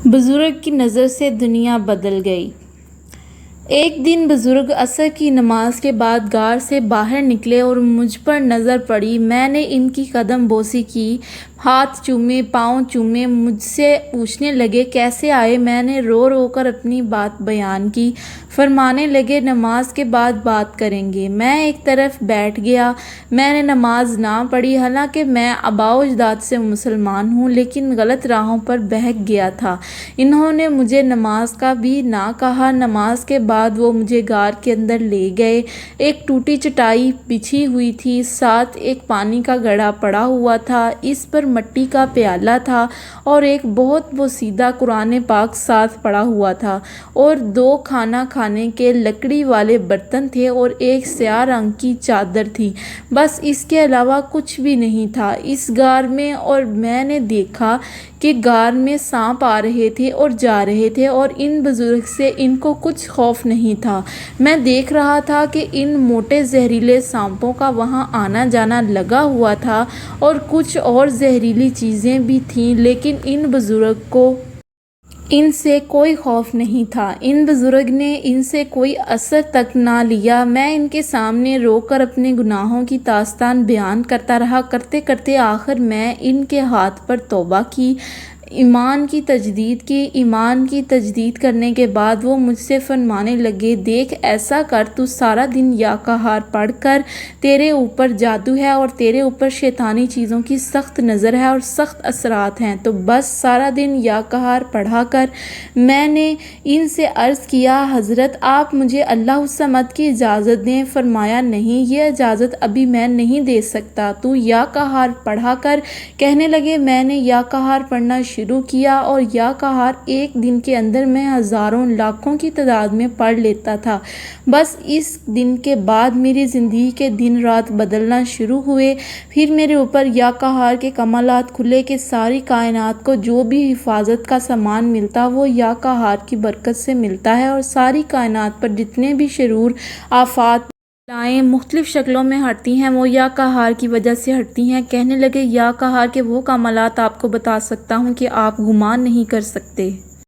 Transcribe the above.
بزرگ کی نظر سے دنیا بدل گئی۔ ایک دن بزرگ عصر کی نماز کے بعد غار سے باہر نکلے اور مجھ پر نظر پڑی۔ میں نے ان کی قدم بوسی کی، ہاتھ چومے، پاؤں چومے۔ مجھ سے پوچھنے لگے کیسے آئے؟ میں نے رو رو کر اپنی بات بیان کی۔ فرمانے لگے نماز کے بعد بات کریں گے۔ میں ایک طرف بیٹھ گیا۔ میں نے نماز نہ پڑھی، حالانکہ میں آباء و اجداد سے مسلمان ہوں، لیکن غلط راہوں پر بہک گیا تھا۔ انہوں نے مجھے نماز کا بھی نہ کہا۔ نماز کے بعد وہ مجھے غار کے اندر لے گئے۔ ایک ٹوٹی چٹائی بچھی ہوئی تھی، ساتھ ایک پانی کا گھڑا پڑا ہوا تھا، اس پر مٹی کا پیالہ تھا اور ایک بہت بوسیدہ قرآن پاک ساتھ پڑا ہوا تھا، اور 2 کھانا کھانے کے لکڑی والے برتن تھے اور ایک سیاہ رنگ کی چادر تھی۔ بس اس کے علاوہ کچھ بھی نہیں تھا اس غار میں، اور میں نے دیکھا کہ غار میں سانپ آ رہے تھے اور جا رہے تھے، اور ان بزرگ سے ان کو کچھ خوف نہیں تھا۔ میں دیکھ رہا تھا کہ ان موٹے زہریلے سانپوں کا وہاں آنا جانا لگا ہوا تھا، اور کچھ اور زہریلی چیزیں بھی تھیں، لیکن ان بزرگ کو ان سے کوئی خوف نہیں تھا۔ ان بزرگ نے ان سے کوئی اثر تک نہ لیا۔ میں ان کے سامنے رو کر اپنے گناہوں کی داستان بیان کرتا رہا۔ کرتے کرتے آخر میں ان کے ہاتھ پر توبہ کی، ایمان کی تجدید کرنے کے بعد وہ مجھ سے فرمانے لگے دیکھ ایسا کر، تو سارا دن یا قہار پڑھ کر، تیرے اوپر جادو ہے اور تیرے اوپر شیطانی چیزوں کی سخت نظر ہے اور سخت اثرات ہیں، تو بس سارا دن یا قہار پڑھا کر۔ میں نے ان سے عرض کیا حضرت آپ مجھے اللہ الصمد کی اجازت دیں۔ فرمایا نہیں، یہ اجازت ابھی میں نہیں دے سکتا، تو یا قہار پڑھا کر۔ کہنے لگے میں نے یا قہار پڑھنا شروع کیا، اور یا قہار ایک دن کے اندر میں ہزاروں لاکھوں کی تعداد میں پڑھ لیتا تھا۔ بس اس دن کے بعد میری زندگی کے دن رات بدلنا شروع ہوئے۔ پھر میرے اوپر یا قہار کے کمالات کھلے کہ ساری کائنات کو جو بھی حفاظت کا سامان ملتا وہ یا قہار کی برکت سے ملتا ہے، اور ساری کائنات پر جتنے بھی شرور، آفات، بلائیں مختلف شکلوں میں ہٹتی ہیں وہ یا قہار کی وجہ سے ہٹتی ہیں۔ کہنے لگے یا قہار کے وہ کمالات آپ کو بتا سکتا ہوں کہ آپ گمان نہیں کر سکتے۔